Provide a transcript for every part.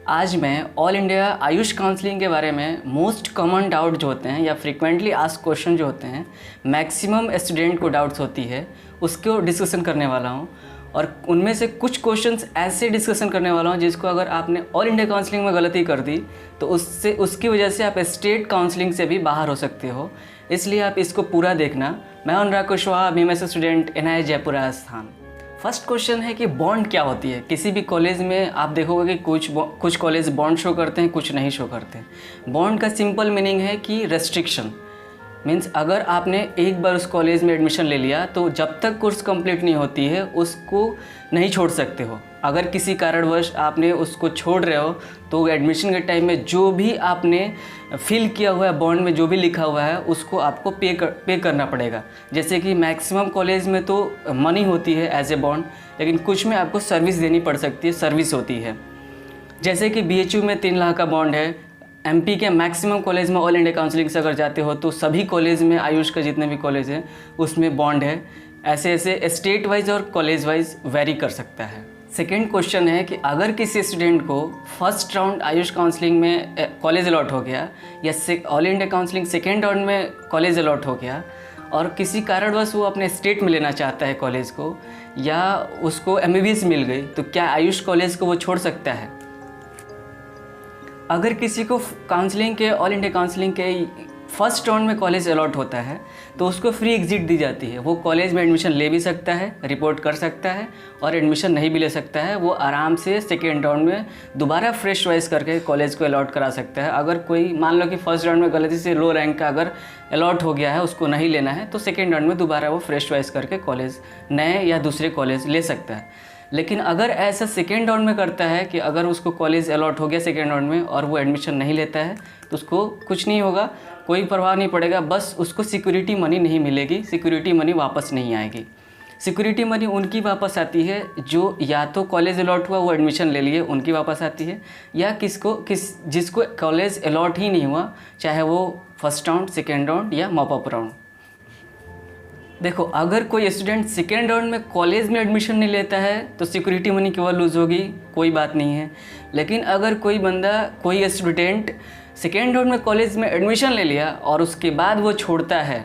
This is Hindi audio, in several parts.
आज मैं ऑल इंडिया आयुष काउंसलिंग के बारे में मोस्ट कॉमन डाउट जो होते हैं या फ्रीक्वेंटली आस्क क्वेश्चन जो होते हैं, मैक्सिमम स्टूडेंट को डाउट्स होती है, उसको डिस्कशन करने वाला हूँ। और उनमें से कुछ क्वेश्चंस ऐसे डिस्कशन करने वाला हूँ जिसको अगर आपने ऑल इंडिया काउंसलिंग में गलती कर दी तो उसकी वजह से आप स्टेट काउंसलिंग से भी बाहर हो सकते हो। इसलिए आप इसको पूरा देखना। मैं Anurag Kushwaha, BMS student, NIH Jaipur Rajasthan. First question है कि बॉन्ड क्या होती है। किसी भी कॉलेज में आप देखोगे कि कुछ कॉलेज बॉन्ड शो करते हैं, कुछ नहीं शो करते हैं। बॉन्ड का सिंपल मीनिंग है कि रेस्ट्रिक्शन मीन्स अगर आपने एक बार उस कॉलेज में एडमिशन ले लिया तो जब तक कोर्स कंप्लीट नहीं होती है उसको नहीं छोड़ सकते हो। अगर किसी कारणवश आपने उसको छोड़ रहे हो तो एडमिशन के टाइम में जो भी आपने फिल किया हुआ है, बॉन्ड में जो भी लिखा हुआ है, उसको आपको पे करना पड़ेगा। जैसे कि मैक्सिमम कॉलेज में तो मनी होती है एज ए बॉन्ड, लेकिन कुछ में आपको सर्विस देनी पड़ सकती है, सर्विस होती है। जैसे कि BHU में 3 लाख का बॉन्ड है। MP के मैक्सिमम कॉलेज में ऑल इंडिया काउंसलिंग से अगर जाते हो तो सभी कॉलेज में, आयुष का जितने भी कॉलेज हैं उसमें बॉन्ड है। ऐसे ऐसे स्टेट वाइज और कॉलेज वाइज वेरी कर सकता है। सेकेंड क्वेश्चन है कि अगर किसी स्टूडेंट को फर्स्ट राउंड आयुष काउंसलिंग में कॉलेज अलॉट हो गया या all India counselling second round में कॉलेज अलॉट हो गया और किसी कारणवश वो अपने स्टेट में लेना चाहता है कॉलेज को, या उसको MBBS मिल गई, तो क्या आयुष कॉलेज को वो छोड़ सकता है? अगर किसी को काउंसलिंग के, ऑल इंडिया काउंसलिंग के फर्स्ट राउंड में कॉलेज अलॉट होता है तो उसको फ्री एग्जिट दी जाती है। वो कॉलेज में एडमिशन ले भी सकता है, रिपोर्ट कर सकता है, और एडमिशन नहीं भी ले सकता है। वो आराम से सेकेंड राउंड में दोबारा फ्रेश चॉइस करके कॉलेज को अलॉट करा सकता है। अगर कोई मान लो कि फर्स्ट राउंड में गलती से लो रैंक का अगर अलॉट हो गया है, उसको नहीं लेना है, तो सेकेंड राउंड में दोबारा वो फ्रेश चॉइस करके कॉलेज नए या दूसरे कॉलेज ले सकता है। लेकिन अगर ऐसा सेकेंड राउंड में करता है कि अगर उसको कॉलेज अलॉट हो गया सेकेंड राउंड में और वो एडमिशन नहीं लेता है तो उसको कुछ नहीं होगा, कोई प्रभाव नहीं पड़ेगा। बस उसको सिक्योरिटी मनी नहीं मिलेगी, सिक्योरिटी मनी वापस नहीं आएगी। सिक्योरिटी मनी उनकी वापस आती है जो या तो कॉलेज अलॉट हुआ, वो एडमिशन ले लिए, उनकी वापस आती है, या जिसको कॉलेज अलॉट ही नहीं हुआ, चाहे वो फर्स्ट राउंड, सेकेंड राउंड या मॉपअप राउंड। देखो, अगर कोई स्टूडेंट सेकेंड राउंड में कॉलेज में एडमिशन नहीं लेता है तो सिक्योरिटी मनी केवल लूज़ होगी, कोई बात नहीं है। लेकिन अगर कोई स्टूडेंट सेकेंड राउंड में कॉलेज में एडमिशन ले लिया और उसके बाद वो छोड़ता है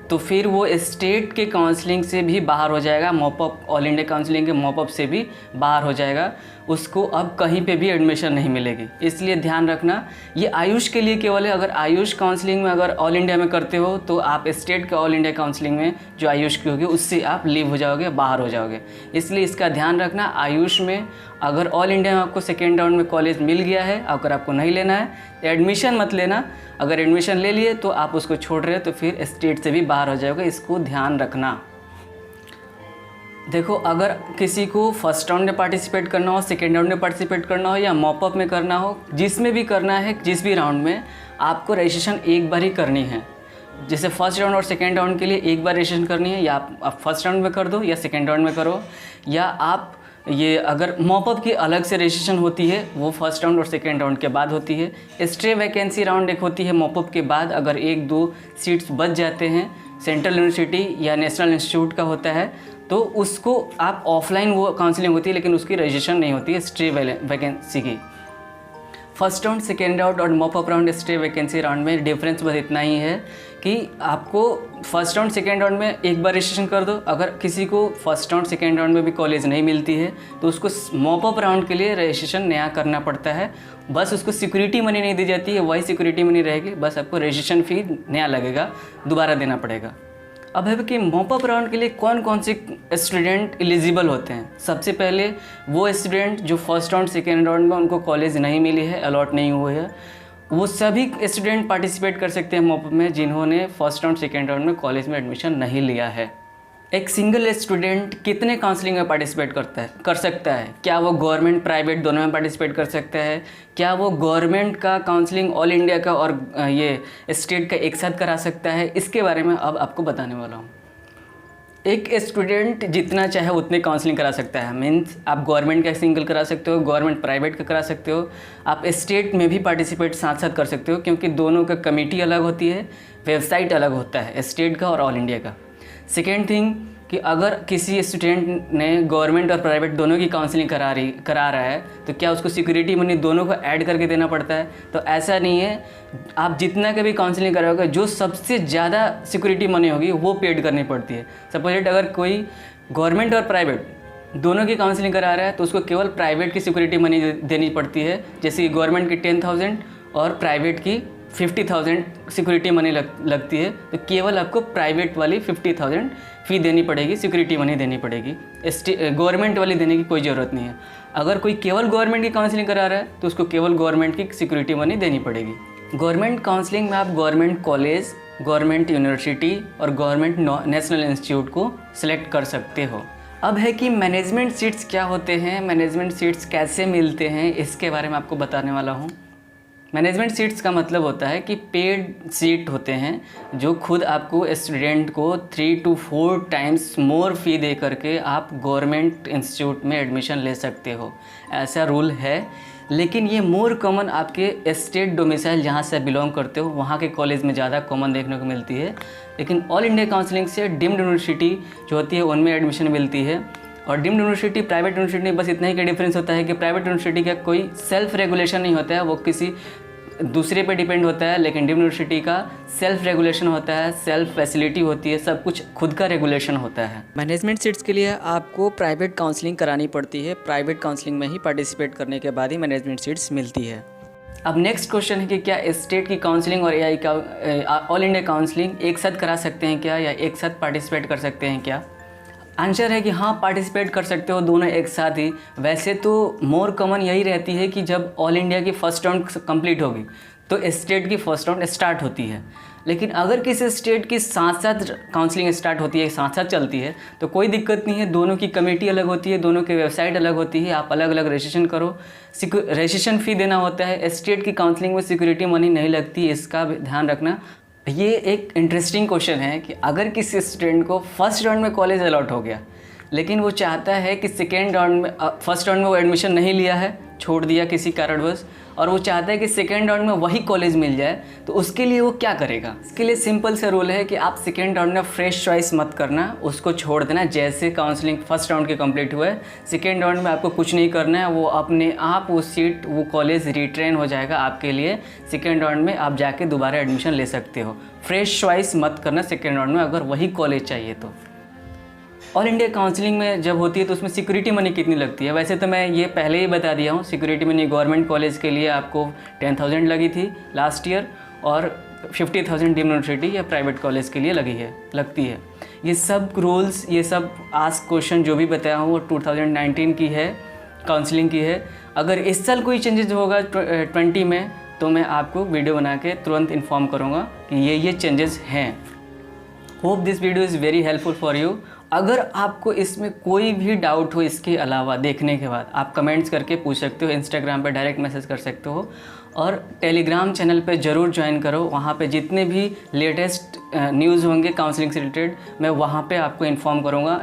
तो फिर वो स्टेट के काउंसलिंग से भी बाहर हो जाएगा, मॉपअप, ऑल इंडिया काउंसलिंग के मॉपअप से भी बाहर हो जाएगा। उसको अब कहीं पे भी एडमिशन नहीं मिलेगी। इसलिए ध्यान रखना, ये आयुष के लिए केवल है। अगर आयुष काउंसलिंग में अगर ऑल इंडिया में करते हो तो आप स्टेट के ऑल इंडिया काउंसलिंग में जो आयुष की होगी उससे आप लीव हो जाओगे, बाहर हो जाओगे। इसलिए इसका ध्यान रखना। आयुष में अगर ऑल इंडिया में आपको सेकेंड राउंड में कॉलेज मिल गया है, अगर आपको नहीं लेना है तो एडमिशन मत लेना। अगर एडमिशन ले लिए तो आप उसको छोड़ रहे हो तो फिर स्टेट से भी बाहर हो जाओगे, इसको ध्यान रखना। देखो, अगर किसी को फर्स्ट राउंड में पार्टिसिपेट करना हो, सेकेंड राउंड में पार्टिसिपेट करना हो या मॉपअप में करना हो, जिसमें भी करना है, जिस भी राउंड में, आपको रजिस्ट्रेशन एक बार ही करनी है। जैसे फर्स्ट राउंड और सेकेंड राउंड के लिए एक बार रजिस्ट्रेशन करनी है, या आप फर्स्ट राउंड में कर दो या सेकेंड राउंड में करो, या आप ये अगर मॉपअप की अलग से रजिस्ट्रेशन होती है वो फर्स्ट राउंड और सेकेंड राउंड के बाद होती है। स्टे वैकेंसी राउंड एक होती है मॉपअप के बाद, अगर 1-2 सीट्स बच जाते हैं, सेंट्रल यूनिवर्सिटी या नेशनल इंस्टीट्यूट का होता है, तो उसको आप ऑफलाइन वो काउंसलिंग होती है, लेकिन उसकी रजिस्ट्रेशन नहीं होती है स्टे वैकेंसी की। फर्स्ट राउंड, सेकेंड राउंड और mop up round, stay vacancy round में डिफरेंस बस इतना ही है कि आपको फर्स्ट राउंड, सेकेंड राउंड में एक बार रजिस्ट्रेशन कर दो। अगर किसी को फर्स्ट राउंड, सेकेंड राउंड में भी कॉलेज नहीं मिलती है तो उसको मॉपअप राउंड के लिए रजिस्ट्रेशन नया करना पड़ता है। बस उसको सिक्योरिटी मनी नहीं दी जाती है, वही सिक्योरिटी मनी रहेगी, बस आपको रजिस्ट्रेशन फ़ी नया लगेगा, दोबारा देना पड़ेगा। अब है कि मॉपअप राउंड के लिए कौन कौन से स्टूडेंट एलिजिबल होते हैं। सबसे पहले वो स्टूडेंट जो फर्स्ट राउंड, सेकेंड राउंड में उनको कॉलेज नहीं मिली है, अलॉट नहीं हुए है, वो सभी स्टूडेंट पार्टिसिपेट कर सकते हैं मॉपअप में जिन्होंने फर्स्ट राउंड, सेकेंड राउंड में कॉलेज में एडमिशन नहीं लिया है। एक सिंगल स्टूडेंट कितने काउंसलिंग में पार्टिसिपेट कर सकता है? क्या वो गवर्नमेंट, प्राइवेट दोनों में पार्टिसिपेट कर सकता है? क्या वो गवर्नमेंट का काउंसलिंग, ऑल इंडिया का और ये स्टेट का एक साथ करा सकता है? इसके बारे में अब आपको बताने वाला हूँ। एक स्टूडेंट जितना चाहे उतने काउंसलिंग करा सकता है। मीन्स आप गवर्नमेंट का सिंगल करा सकते हो, गवर्नमेंट प्राइवेट का करा सकते हो, आप स्टेट में भी पार्टिसिपेट साथ साथ कर सकते हो, क्योंकि दोनों का कमेटी अलग होती है, वेबसाइट अलग होता है, स्टेट का और ऑल इंडिया का। सेकेंड थिंग कि अगर किसी स्टूडेंट ने गवर्नमेंट और प्राइवेट दोनों की काउंसलिंग करा रहा है तो क्या उसको सिक्योरिटी मनी दोनों को ऐड करके देना पड़ता है? तो ऐसा नहीं है। आप जितना का भी काउंसलिंग कराओगे, जो सबसे ज़्यादा सिक्योरिटी मनी होगी वो पेड करनी पड़ती है। सपोज अगर कोई गवर्नमेंट और प्राइवेट दोनों की काउंसलिंग करा रहा है तो उसको केवल प्राइवेट की सिक्योरिटी मनी देनी पड़ती है। जैसे कि गवर्नमेंट की 10,000 और प्राइवेट की 50,000 सिक्योरिटी मनी लगती है, तो केवल आपको प्राइवेट वाली 50,000 फ़ी देनी पड़ेगी, सिक्योरिटी मनी देनी पड़ेगी। गवर्नमेंट वाली देने की कोई ज़रूरत नहीं है। अगर कोई केवल गवर्नमेंट की काउंसलिंग करा रहा है तो उसको केवल गवर्नमेंट की सिक्योरिटी मनी देनी पड़ेगी। गवर्नमेंट काउंसलिंग में आप गवर्नमेंट कॉलेज, गवर्नमेंट यूनिवर्सिटी और गवर्नमेंट नेशनल इंस्टीट्यूट को सिलेक्ट कर सकते हो। अब है कि मैनेजमेंट सीट्स क्या होते हैं, मैनेजमेंट सीट्स कैसे मिलते हैं, इसके बारे में आपको बताने वाला हूँ। मैनेजमेंट सीट्स का मतलब होता है कि पेड सीट होते हैं जो खुद आपको स्टूडेंट को 3 to 4 टाइम्स मोर फ़ी दे करके आप गवर्नमेंट इंस्टीट्यूट में एडमिशन ले सकते हो। ऐसा रूल है, लेकिन ये मोर कॉमन आपके स्टेट डोमिसाइल जहाँ से बिलोंग करते हो वहाँ के कॉलेज में ज़्यादा कॉमन देखने को मिलती है। लेकिन ऑल इंडिया काउंसलिंग से डीम्ड यूनिवर्सिटी जो होती है उनमें एडमिशन मिलती है। और डीम्ड यूनिवर्सिटी प्राइवेट यूनिवर्सिटी में बस इतना ही का डिफरेंस होता है कि प्राइवेट यूनिवर्सिटी का कोई सेल्फ रेगुलेशन नहीं होता है, वो किसी दूसरे पे डिपेंड होता है। लेकिन डीम्ड यूनिवर्सिटी का सेल्फ रेगुलेशन होता है, सेल्फ फैसिलिटी होती है, सब कुछ खुद का रेगुलेशन होता है। मैनेजमेंट सीट्स के लिए आपको प्राइवेट काउंसलिंग करानी पड़ती है। प्राइवेट काउंसलिंग में ही पार्टिसिपेट करने के बाद ही मैनेजमेंट सीट्स मिलती है। अब नेक्स्ट क्वेश्चन है कि क्या स्टेट की काउंसलिंग और एआई का ऑल इंडिया काउंसलिंग एक साथ करा सकते हैं क्या, या एक साथ पार्टिसिपेट कर सकते हैं क्या? आंसर है कि हाँ, पार्टिसिपेट कर सकते हो दोनों एक साथ ही। वैसे तो मोर कॉमन यही रहती है कि जब ऑल इंडिया की फर्स्ट राउंड कंप्लीट होगी तो स्टेट की फर्स्ट राउंड स्टार्ट होती है। लेकिन अगर किसी स्टेट की साथ साथ काउंसलिंग स्टार्ट होती है, साथ साथ चलती है, तो कोई दिक्कत नहीं है। दोनों की कमेटी अलग होती है, दोनों की वेबसाइट अलग होती है, आप अलग अलग रजिस्ट्रेशन करो। रजिस्ट्रेशन फ़ी देना होता है। स्टेट की काउंसलिंग में सिक्योरिटी मनी नहीं लगती, इसका ध्यान रखना। ये एक इंटरेस्टिंग क्वेश्चन है कि अगर किसी स्टूडेंट को फर्स्ट राउंड में कॉलेज अलॉट हो गया, लेकिन वो चाहता है कि सेकेंड राउंड में फर्स्ट राउंड में वो एडमिशन नहीं लिया है, छोड़ दिया किसी कारणवश, और वो चाहता है कि सेकेंड राउंड में वही कॉलेज मिल जाए, तो उसके लिए वो क्या करेगा? इसके लिए सिंपल से रूल है कि आप सेकेंड राउंड में फ्रेश चॉइस मत करना, उसको छोड़ देना। जैसे काउंसलिंग फर्स्ट राउंड के कंप्लीट हुआ है, सेकेंड राउंड में आपको कुछ नहीं करना है, वो अपने आप वो सीट, वो कॉलेज रिट्रेन हो जाएगा आपके लिए। सेकेंड राउंड में आप जाके दोबारा एडमिशन ले सकते हो। फ्रेश चॉइस मत करना सेकेंड राउंड में अगर वही कॉलेज चाहिए तो। ऑल इंडिया काउंसलिंग में जब होती है तो उसमें सिक्योरिटी मनी कितनी लगती है? वैसे तो मैं ये पहले ही बता दिया हूँ। सिक्योरिटी मनी गवर्नमेंट कॉलेज के लिए आपको 10,000 लगी थी लास्ट ईयर, और 50,000 डीम्ड यूनिवर्सिटी या प्राइवेट कॉलेज के लिए लगती है। ये सब रूल्स, ये सब आस्क क्वेश्चन जो भी बताया हूँ वो 2019 की है, काउंसलिंग की है। अगर इस साल कोई चेंजेस होगा 20 में तो मैं आपको वीडियो बना के तुरंत इन्फॉर्म करूँगा कि ये चेंजेस हैं। Hope this video is very helpful for you. अगर आपको इसमें कोई भी डाउट हो इसके अलावा देखने के बाद, आप कमेंट्स करके पूछ सकते हो, इंस्टाग्राम पे डायरेक्ट मैसेज कर सकते हो, और टेलीग्राम चैनल पे ज़रूर ज्वाइन करो। वहाँ पे जितने भी लेटेस्ट न्यूज़ होंगे काउंसलिंग से रिलेटेड मैं वहाँ पे आपको इन्फॉर्म करूँगा।